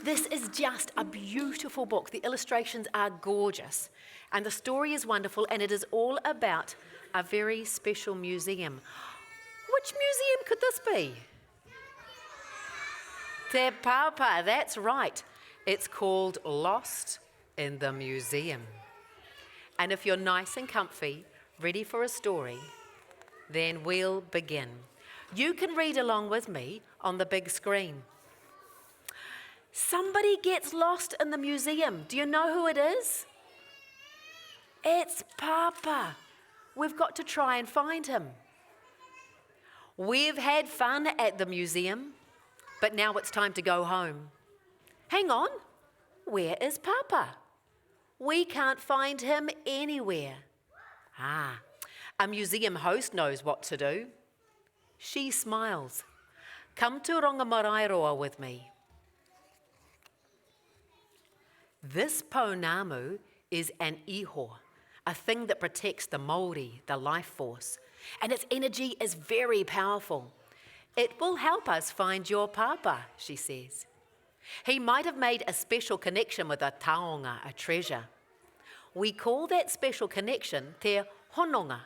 This is just a beautiful book. The illustrations are gorgeous and the story is wonderful, and it is all about a very special museum. Which museum could this be? Te Pāpā, that's right. It's called Lost in the Museum. And if you're nice and comfy, ready for a story, then we'll begin. You can read along with me on the big screen. Somebody gets lost in the museum. Do you know who it is? It's Pāpā. We've got to try and find him. We've had fun at the museum, but now it's time to go home. Hang on, where is Pāpā? We can't find him anywhere. A museum host knows what to do. She smiles. Come to Rongamaraeroa with me. This pounamu is an iho, a thing that protects the Māori, the life force, and its energy is very powerful. It will help us find your Pāpā, she says. He might have made a special connection with a taonga, a treasure. We call that special connection te hononga.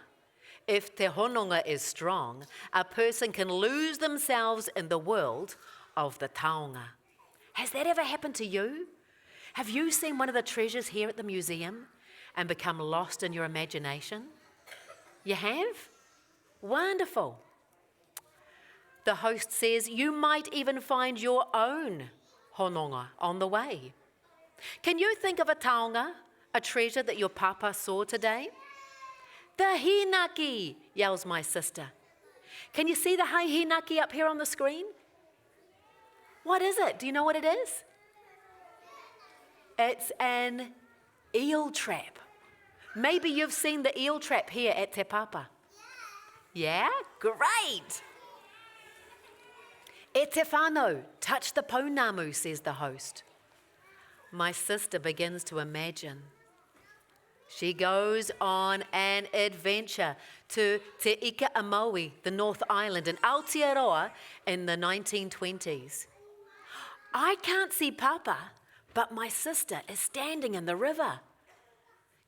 If te hononga is strong, a person can lose themselves in the world of the taonga. Has that ever happened to you? Have you seen one of the treasures here at the museum and become lost in your imagination? You have? Wonderful. The host says you might even find your own hononga on the way. Can you think of a taonga, a treasure that your Pāpā saw today? The hinaki, yells my sister. Can you see the hinaki up here on the screen? What is it? Do you know what it is? It's an eel trap. Maybe you've seen the eel trap here at Te Pāpā. Yeah? Great! E te whānau, touch the pounamu, says the host. My sister begins to imagine. She goes on an adventure to Te Ika Amaui, the North Island, in Aotearoa in the 1920s. I can't see Pāpā, but my sister is standing in the river.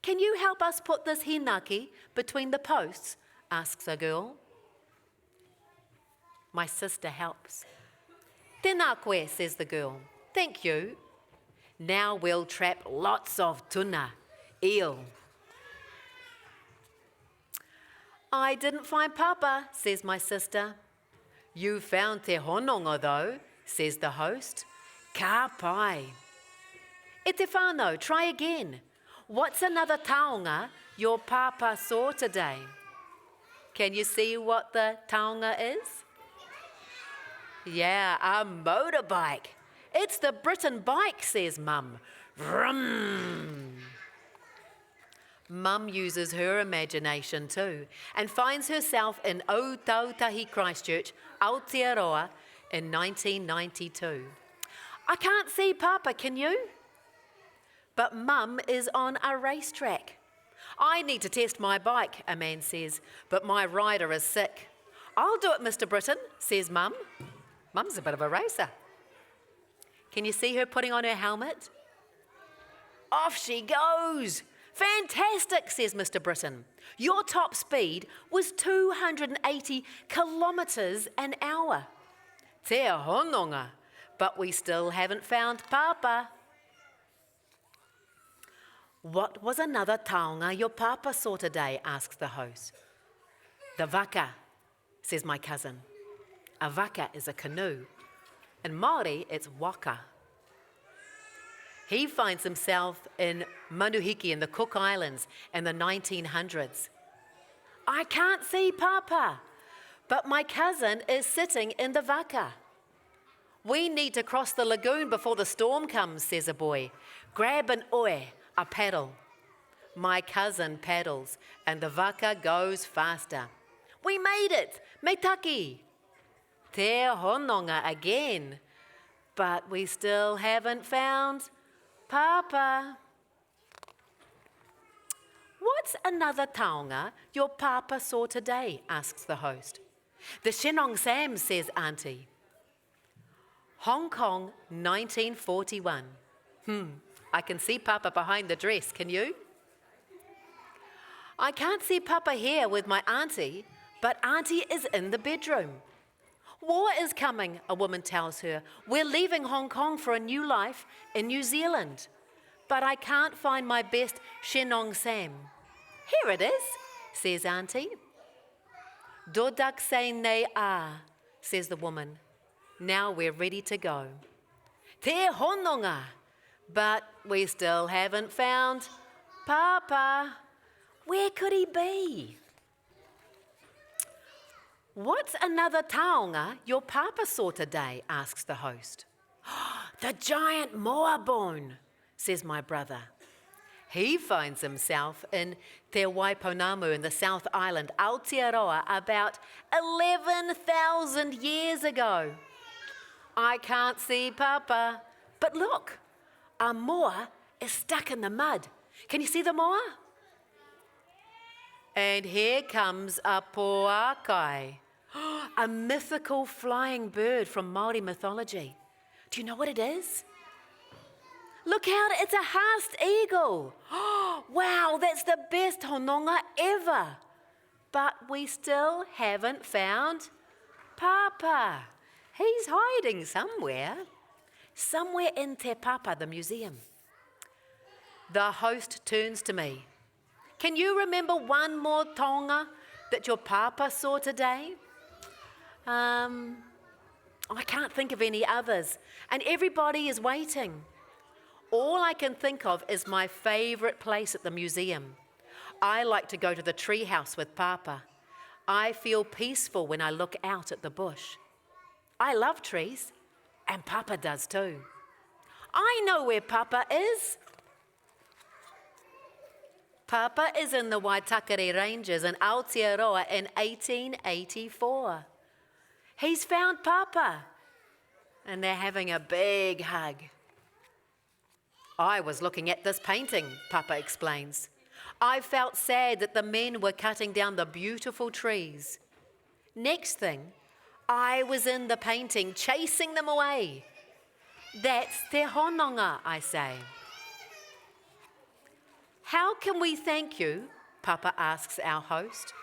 Can you help us put this hinaki between the posts? Asks a girl. My sister helps. Tēnā koe, says the girl. Thank you. Now we'll trap lots of tuna, eel. I didn't find Pāpā, says my sister. You found te hononga though, says the host. Ka pai. E te whānau, try again. What's another taonga your Pāpā saw today? Can you see what the taonga is? Yeah, a motorbike. It's the Britten Bike, says Mum. Vroom. Mum uses her imagination too and finds herself in Otautahi Christchurch, Aotearoa in 1992. I can't see Pāpā, can you? But Mum is on a racetrack. I need to test my bike, a man says, but my rider is sick. I'll do it, Mr. Britten, says Mum. Mum's a bit of a racer. Can you see her putting on her helmet? Off she goes. Fantastic, says Mr. Britten. Your top speed was 280 kilometres an hour. Te hononga, but we still haven't found Pāpā. What was another taonga your Pāpā saw today, asks the host. The vaka, says my cousin. A vaka is a canoe. In Māori, it's waka. He finds himself in Manuhiki in the Cook Islands in the 1900s. I can't see Pāpā, but my cousin is sitting in the vaka. We need to cross the lagoon before the storm comes, says a boy. Grab an oe, a paddle. My cousin paddles and the vaka goes faster. We made it! Meitaki! Te hononga again, but we still haven't found Pāpā. What's another taonga your Pāpā saw today, asks the host. The Shenong Sam, says Auntie. Hong Kong, 1941. I can see Pāpā behind the dress, can you? I can't see Pāpā here with my auntie, but auntie is in the bedroom. War is coming, a woman tells her. We're leaving Hong Kong for a new life in New Zealand. But I can't find my best Shenong Sam. Here it is, says auntie. Dodak say nei a, says the woman. Now we're ready to go. Te hononga, but we still haven't found Pāpā. Where could he be? What's another taonga your Pāpā saw today? Asks the host. The giant moa bone, says my brother. He finds himself in Te Waiponamu in the South Island, Aotearoa, about 11,000 years ago. I can't see Pāpā, but look, a moa is stuck in the mud. Can you see the moa? And here comes a poakai, a mythical flying bird from Māori mythology. Do you know what it is? Look out, it's a haast eagle. Wow, that's the best hononga ever. But we still haven't found Pāpā. He's hiding somewhere in Te Pāpā, the museum. The host turns to me. Can you remember one more taonga that your Pāpā saw today? I can't think of any others, and everybody is waiting. All I can think of is my favourite place at the museum. I like to go to the tree house with Pāpā. I feel peaceful when I look out at the bush. I love trees, and Pāpā does too. I know where Pāpā is. Pāpā is in the Waitakere Ranges in Aotearoa in 1884. He's found Pāpā, and they're having a big hug. I was looking at this painting, Pāpā explains. I felt sad that the men were cutting down the beautiful trees. Next thing, I was in the painting, chasing them away. That's te hononga, I say. How can we thank you? Pāpā asks our host.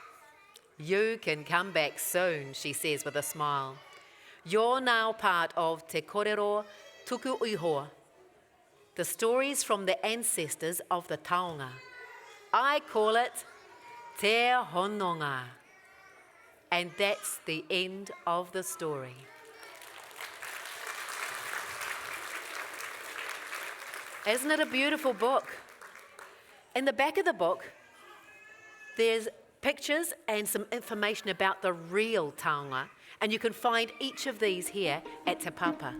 You can come back soon, she says with a smile. You're now part of Te Korero Tuku Ihoa, the stories from the ancestors of the taonga. I call it Te Hononga. And that's the end of the story. Isn't it a beautiful book? In the back of the book, there's pictures and some information about the real taonga, and you can find each of these here at Te Pāpā.